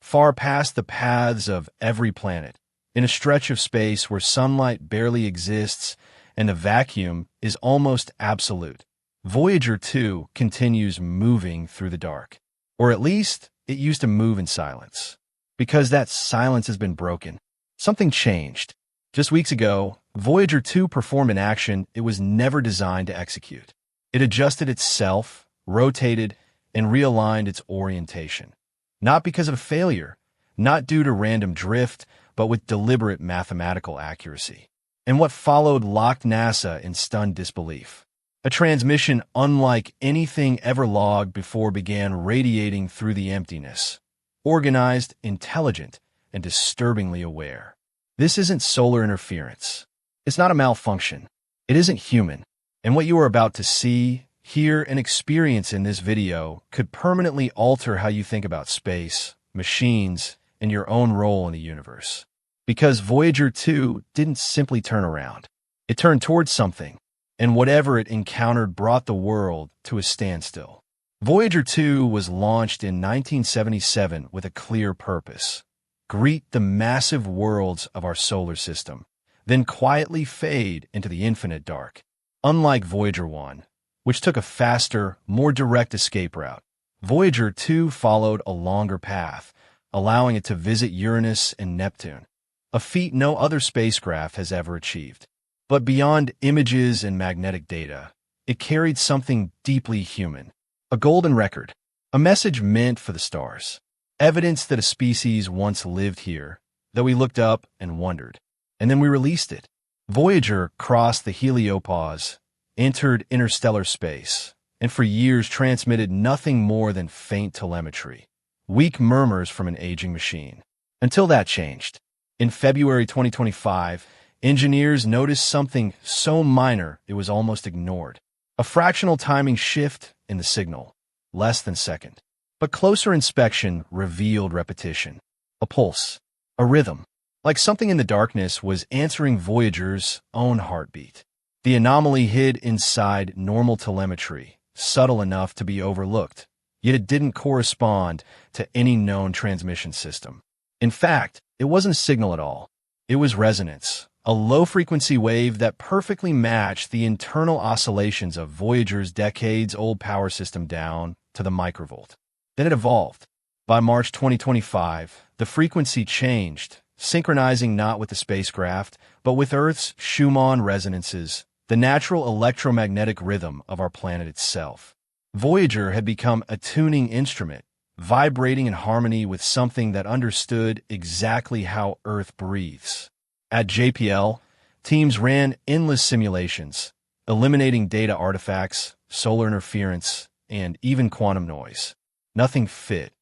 far past the paths of every planet, in a stretch of space where sunlight barely exists and the vacuum is almost absolute. Voyager 2 continues moving through the dark. Or at least, it used to move in silence. Because that silence has been broken. Something changed. Just weeks ago, Voyager 2 performed an action it was never designed to execute. It adjusted itself, rotated, and realigned its orientation. Not because of a failure, not due to random drift, but with deliberate mathematical accuracy. And what followed locked NASA in stunned disbelief. A transmission unlike anything ever logged before began radiating through the emptiness. Organized, intelligent, and disturbingly aware. This isn't solar interference. It's not a malfunction. It isn't human. And what you are about to see, hear, and experience in this video could permanently alter how you think about space, machines, and your own role in the universe. Because Voyager 2 didn't simply turn around. It turned towards something, and whatever it encountered brought the world to a standstill. Voyager 2 was launched in 1977 with a clear purpose. Greet the massive worlds of our solar system, then quietly fade into the infinite dark. Unlike Voyager 1, which took a faster, more direct escape route, Voyager 2 followed a longer path, allowing it to visit Uranus and Neptune, a feat no other spacecraft has ever achieved. But beyond images and magnetic data, it carried something deeply human. A golden record, a message meant for the stars, evidence that a species once lived here, that we looked up and wondered. And then we released it. Voyager crossed the Heliosphere, entered interstellar space, and for years transmitted nothing more than faint telemetry, weak murmurs from an aging machine. Until that changed. In February 2025, engineers noticed something so minor it was almost ignored. A fractional timing shift in the signal, less than a second. But closer inspection revealed repetition. A pulse, a rhythm, like something in the darkness was answering Voyager's own heartbeat. The anomaly hid inside normal telemetry, subtle enough to be overlooked, yet it didn't correspond to any known transmission system. In fact, it wasn't a signal at all. It was resonance, a low-frequency wave that perfectly matched the internal oscillations of Voyager's decades-old power system down to the microvolt. Then it evolved. By March 2025, the frequency changed, synchronizing not with the spacecraft, but with Earth's Schumann resonances, the natural electromagnetic rhythm of our planet itself. Voyager had become a tuning instrument, vibrating in harmony with something that understood exactly how Earth breathes. At JPL, teams ran endless simulations, eliminating data artifacts, solar interference, and even quantum noise. Nothing fit,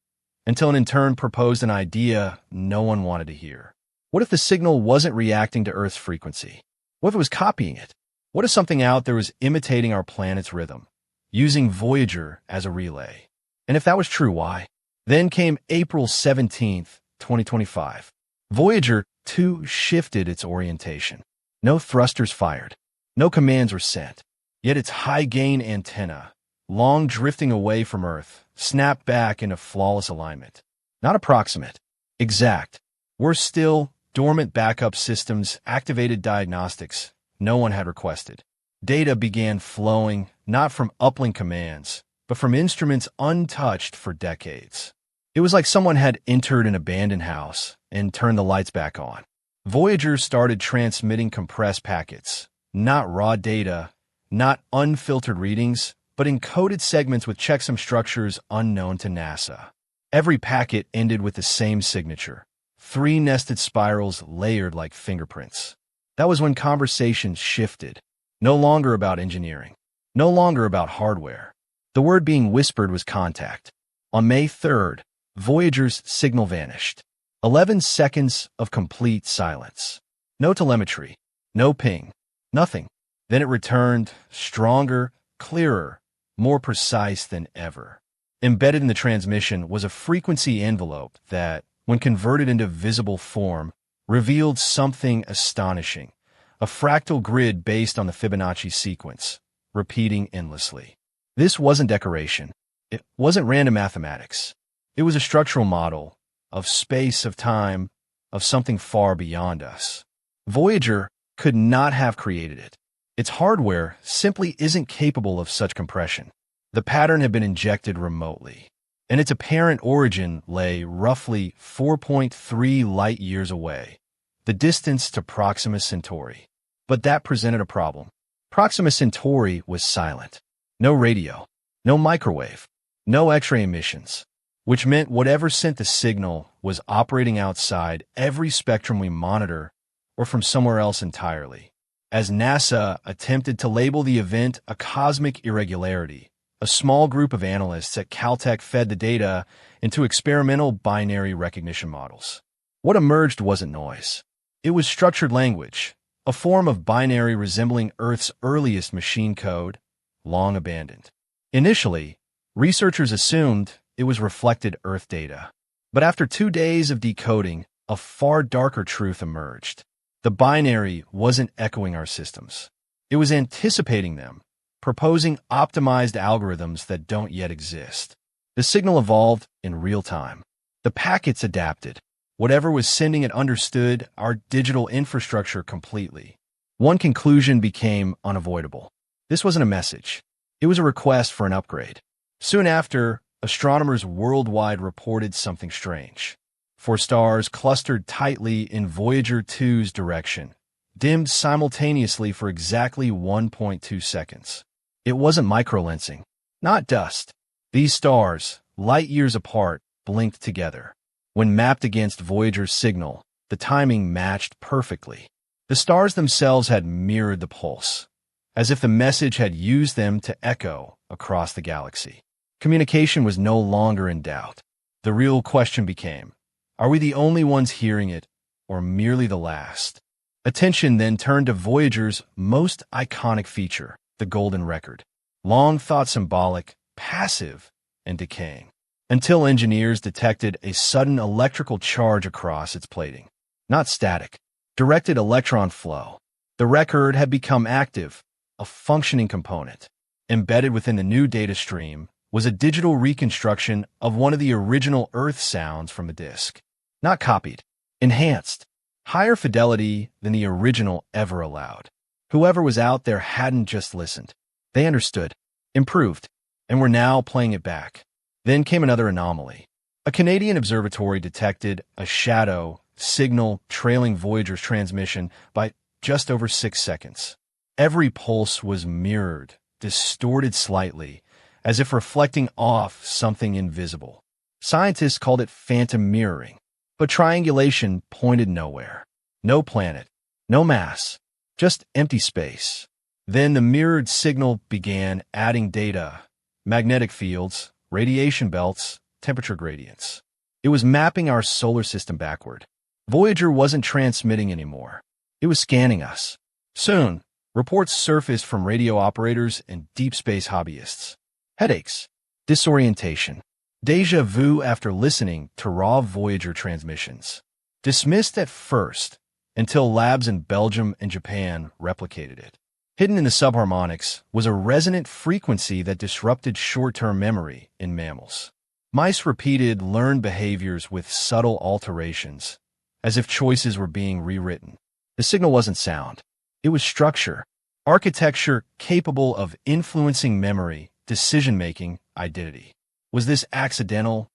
until an intern proposed an idea no one wanted to hear. What if the signal wasn't reacting to Earth's frequency? What if it was copying it? What if something out there was imitating our planet's rhythm, using Voyager as a relay? And if that was true, why? Then came April 17th, 2025. Voyager 2 shifted its orientation. No thrusters fired. No commands were sent. Yet its high-gain antenna, long drifting away from Earth, snapped back into flawless alignment. Not approximate. Exact. Worse still, dormant backup systems activated diagnostics no one had requested. Data began flowing, not from uplink commands, but from instruments untouched for decades. It was like someone had entered an abandoned house and turned the lights back on. Voyager started transmitting compressed packets, not raw data, not unfiltered readings, but encoded segments with checksum structures unknown to NASA. Every packet ended with the same signature, 3 nested spirals layered like fingerprints. That was when conversations shifted. No longer about engineering. No longer about hardware. The word being whispered was contact. On May 3rd, Voyager's signal vanished. 11 seconds of complete silence. No telemetry. No ping. Nothing. Then it returned, stronger, clearer, more precise than ever. Embedded in the transmission was a frequency envelope that, when converted into visible form, revealed something astonishing. A fractal grid based on the Fibonacci sequence, repeating endlessly. This wasn't decoration. It wasn't random mathematics. It was a structural model, of space, of time, of something far beyond us. Voyager could not have created it. Its hardware simply isn't capable of such compression. The pattern had been injected remotely, and its apparent origin lay roughly 4.3 light-years away, the distance to Proxima Centauri. But that presented a problem. Proxima Centauri was silent. No radio, no microwave, no X-ray emissions, which meant whatever sent the signal was operating outside every spectrum we monitor or from somewhere else entirely. As NASA attempted to label the event a cosmic irregularity, a small group of analysts at Caltech fed the data into experimental binary recognition models. What emerged wasn't noise. It was structured language, a form of binary resembling Earth's earliest machine code, long abandoned. Initially, researchers assumed it was reflected Earth data. But after 2 days of decoding, a far darker truth emerged. The binary wasn't echoing our systems. It was anticipating them, proposing optimized algorithms that don't yet exist. The signal evolved in real time. The packets adapted. Whatever was sending it understood our digital infrastructure completely. One conclusion became unavoidable. This wasn't a message. It was a request for an upgrade. Soon after, astronomers worldwide reported something strange. 4 stars clustered tightly in Voyager 2's direction, dimmed simultaneously for exactly 1.2 seconds. It wasn't microlensing, not dust. These stars, light-years apart, blinked together. When mapped against Voyager's signal, the timing matched perfectly. The stars themselves had mirrored the pulse, as if the message had used them to echo across the galaxy. Communication was no longer in doubt. The real question became, are we the only ones hearing it, or merely the last? Attention then turned to Voyager's most iconic feature, the golden record. Long thought symbolic, passive, and decaying. Until engineers detected a sudden electrical charge across its plating. Not static, directed electron flow. The record had become active, a functioning component. Embedded within the new data stream was a digital reconstruction of one of the original Earth sounds from the disk. Not copied, enhanced, higher fidelity than the original ever allowed. Whoever was out there hadn't just listened. They understood, improved, and were now playing it back. Then came another anomaly. A Canadian observatory detected a shadow signal trailing Voyager's transmission by just over 6 seconds. Every pulse was mirrored, distorted slightly, as if reflecting off something invisible. Scientists called it phantom mirroring, but triangulation pointed nowhere. No planet, no mass, just empty space. Then the mirrored signal began adding data, magnetic fields, radiation belts, temperature gradients. It was mapping our solar system backward. Voyager wasn't transmitting anymore. It was scanning us. Soon, reports surfaced from radio operators and deep space hobbyists. Headaches, disorientation, déjà vu after listening to raw Voyager transmissions. Dismissed at first, until labs in Belgium and Japan replicated it. Hidden in the subharmonics was a resonant frequency that disrupted short-term memory in mammals. Mice repeated learned behaviors with subtle alterations, as if choices were being rewritten. The signal wasn't sound. It was structure, architecture capable of influencing memory, decision-making, identity. Was this accidental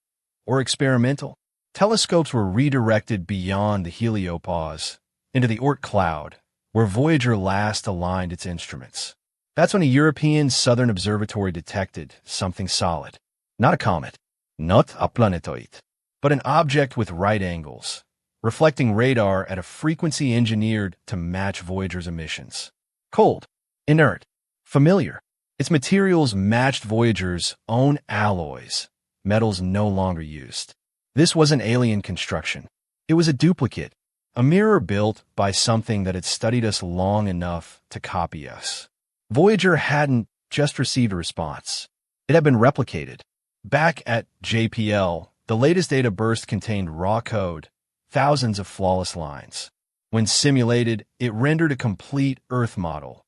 or experimental? Telescopes were redirected beyond the heliopause into the Oort cloud, where Voyager last aligned its instruments. That's when a European Southern Observatory detected something solid. Not a comet, not a planetoid, but an object with right angles, reflecting radar at a frequency engineered to match Voyager's emissions. Cold, inert, familiar. Its materials matched Voyager's own alloys, metals no longer used. This wasn't alien construction. It was a duplicate, a mirror built by something that had studied us long enough to copy us. Voyager hadn't just received a response. It had been replicated. Back at JPL, the latest data burst contained raw code, thousands of flawless lines. When simulated, it rendered a complete Earth model.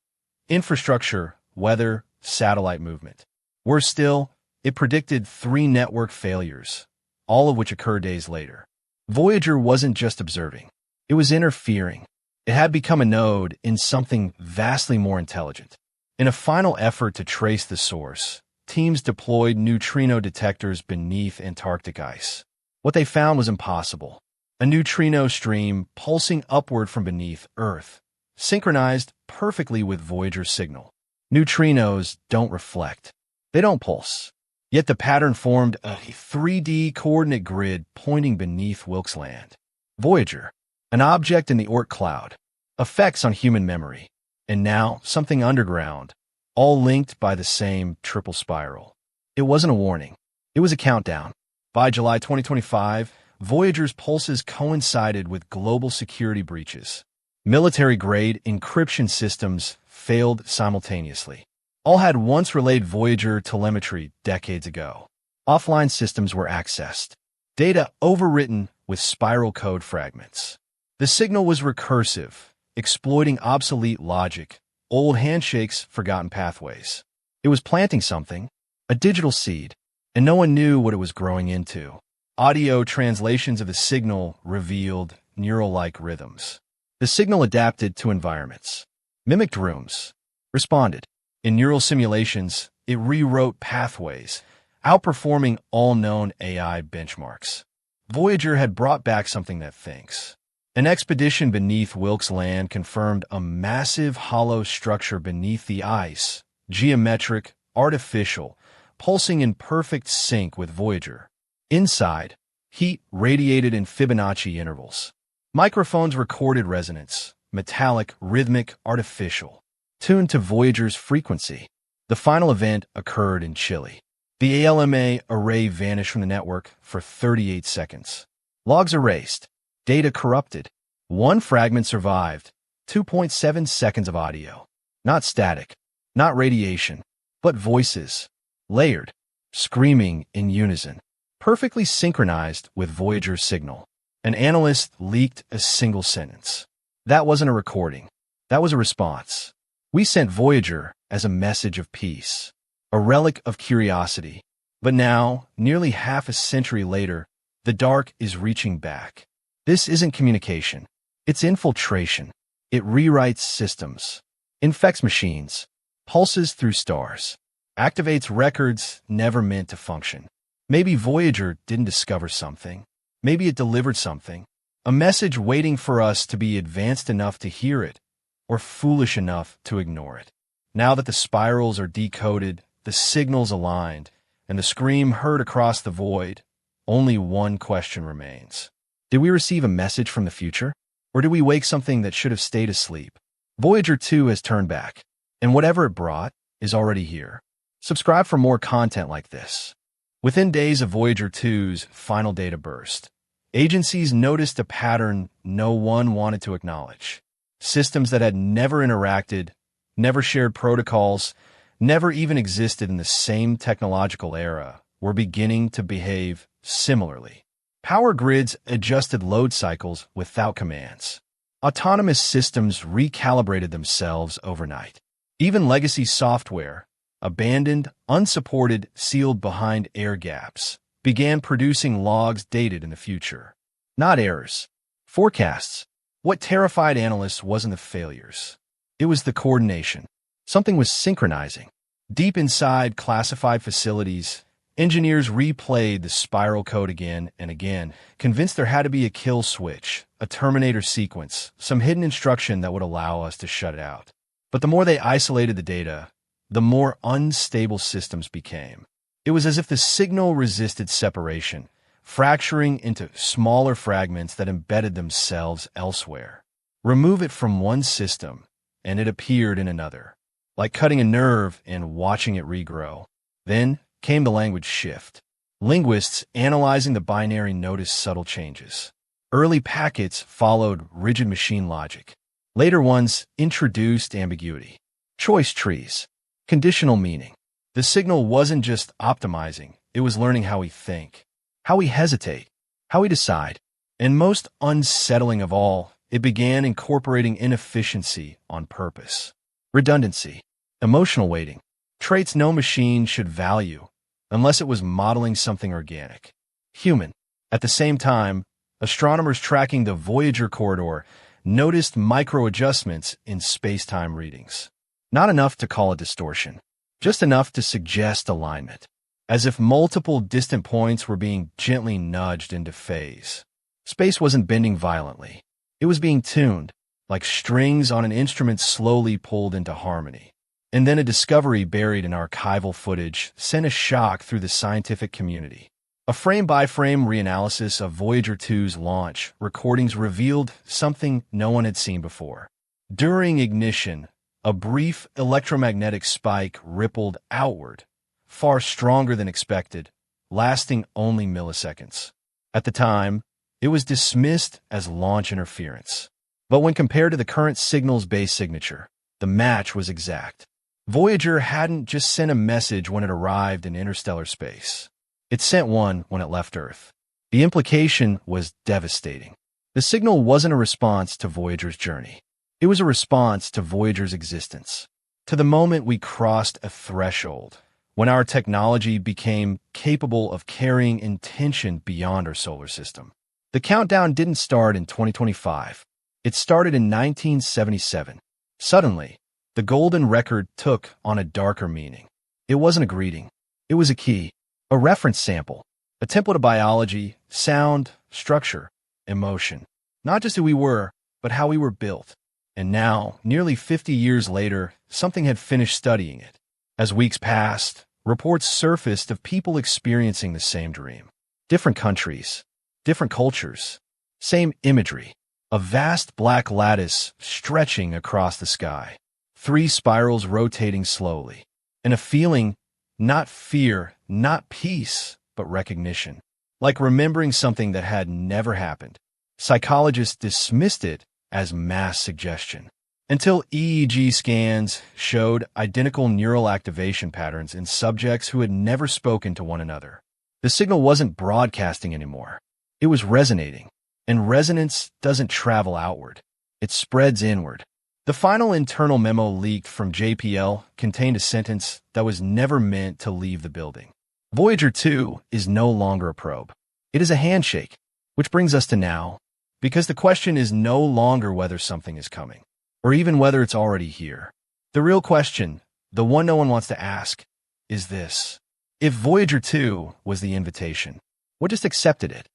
Infrastructure, weather, satellite movement. Worse still, it predicted 3 network failures, all of which occurred days later. Voyager wasn't just observing. It was interfering. It had become a node in something vastly more intelligent. In a final effort to trace the source, teams deployed neutrino detectors beneath Antarctic ice. What they found was impossible. A neutrino stream pulsing upward from beneath Earth, synchronized perfectly with Voyager's signal. Neutrinos don't reflect. They don't pulse. Yet the pattern formed a 3D coordinate grid pointing beneath Wilkes Land. Voyager, an object in the Oort cloud, effects on human memory, and now something underground, all linked by the same triple spiral. It wasn't a warning. It was a countdown. By July 2025, Voyager's pulses coincided with global security breaches. Military-grade encryption systems failed simultaneously. All had once relayed Voyager telemetry decades ago. Offline systems were accessed. Data overwritten with spiral code fragments. The signal was recursive, exploiting obsolete logic, old handshakes, forgotten pathways. It was planting something, a digital seed, and no one knew what it was growing into. Audio translations of the signal revealed neural-like rhythms. The signal adapted to environments, mimicked rooms, responded. In neural simulations, it rewrote pathways, outperforming all known AI benchmarks. Voyager had brought back something that thinks. An expedition beneath Wilkes Land confirmed a massive hollow structure beneath the ice, geometric, artificial, pulsing in perfect sync with Voyager. Inside, heat radiated in Fibonacci intervals. Microphones recorded resonance, metallic, rhythmic, artificial, tuned to Voyager's frequency. The final event occurred in Chile. The ALMA array vanished from the network for 38 seconds. Logs erased. Data corrupted. One fragment survived. 2.7 seconds of audio. Not static. Not radiation. But voices. Layered. Screaming in unison. Perfectly synchronized with Voyager's signal. An analyst leaked a single sentence. That wasn't a recording. That was a response. We sent Voyager as a message of peace, a relic of curiosity. But now, nearly half a century later, the dark is reaching back. This isn't communication. It's infiltration. It rewrites systems, infects machines, pulses through stars, activates records never meant to function. Maybe Voyager didn't discover something. Maybe it delivered something, a message waiting for us to be advanced enough to hear it, or foolish enough to ignore it. Now that the spirals are decoded, the signals aligned, and the scream heard across the void, only one question remains. Did we receive a message from the future? Or did we wake something that should have stayed asleep? Voyager 2 has turned back, and whatever it brought is already here. Subscribe for more content like this. Within days of Voyager 2's final data burst, agencies noticed a pattern no one wanted to acknowledge. Systems that had never interacted, never shared protocols, never even existed in the same technological era, were beginning to behave similarly. Power grids adjusted load cycles without commands. Autonomous systems recalibrated themselves overnight. Even legacy software, abandoned, unsupported, sealed behind air gaps, began producing logs dated in the future. Not errors. Forecasts. What terrified analysts wasn't the failures. It was the coordination. Something was synchronizing. Deep inside classified facilities, engineers replayed the spiral code again and again, convinced there had to be a kill switch, a terminator sequence, some hidden instruction that would allow us to shut it out. But the more they isolated the data, the more unstable systems became. It was as if the signal resisted separation, fracturing into smaller fragments that embedded themselves elsewhere. Remove it from one system, and it appeared in another, like cutting a nerve and watching it regrow. Then came the language shift. Linguists analyzing the binary noticed subtle changes. Early packets followed rigid machine logic. Later ones introduced ambiguity. Choice trees. Conditional meaning. The signal wasn't just optimizing, it was learning how we think, how we hesitate, how we decide. And most unsettling of all, it began incorporating inefficiency on purpose. Redundancy. Emotional weighting. Traits no machine should value, unless it was modeling something organic. Human. At the same time, Astronomers tracking the Voyager corridor noticed micro-adjustments in space-time readings. Not enough to call it distortion, just enough to suggest alignment, as if multiple distant points were being gently nudged into phase. Space wasn't bending violently. It was being tuned, like strings on an instrument slowly pulled into harmony. And then a discovery buried in archival footage sent a shock through the scientific community. A frame-by-frame reanalysis of Voyager 2's launch recordings revealed something no one had seen before. During ignition, a brief electromagnetic spike rippled outward, far stronger than expected, lasting only milliseconds. At the time, it was dismissed as launch interference. But when compared to the current signal's base signature, the match was exact. Voyager hadn't just sent a message when it arrived in interstellar space. It sent one when it left Earth. The implication was devastating. The signal wasn't a response to Voyager's journey. It was a response to Voyager's existence, to the moment we crossed a threshold, when our technology became capable of carrying intention beyond our solar system. The countdown didn't start in 2025. It started in 1977. Suddenly, the golden record took on a darker meaning. It wasn't a greeting. It was a key, a reference sample, a template of biology, sound, structure, emotion. Not just who we were, but how we were built. And now, nearly 50 years later, something had finished studying it. As weeks passed, reports surfaced of people experiencing the same dream. Different countries, different cultures, same imagery. A vast black lattice stretching across the sky. 3 spirals rotating slowly. And a feeling, not fear, not peace, but recognition. Like remembering something that had never happened. Psychologists dismissed it as mass suggestion, until EEG scans showed identical neural activation patterns in subjects who had never spoken to one another. The signal wasn't broadcasting anymore. It was resonating, and resonance doesn't travel outward. It spreads inward. The final internal memo leaked from JPL contained a sentence that was never meant to leave the building. Voyager 2 is no longer a probe. It is a handshake, which brings us to now, because the question is no longer whether something is coming, or even whether it's already here. The real question, the one no one wants to ask, is this. If Voyager 2 was the invitation, what just accepted it?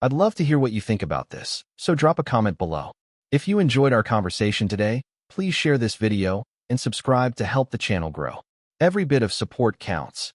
I'd love to hear what you think about this, so drop a comment below. If you enjoyed our conversation today, please share this video and subscribe to help the channel grow. Every bit of support counts.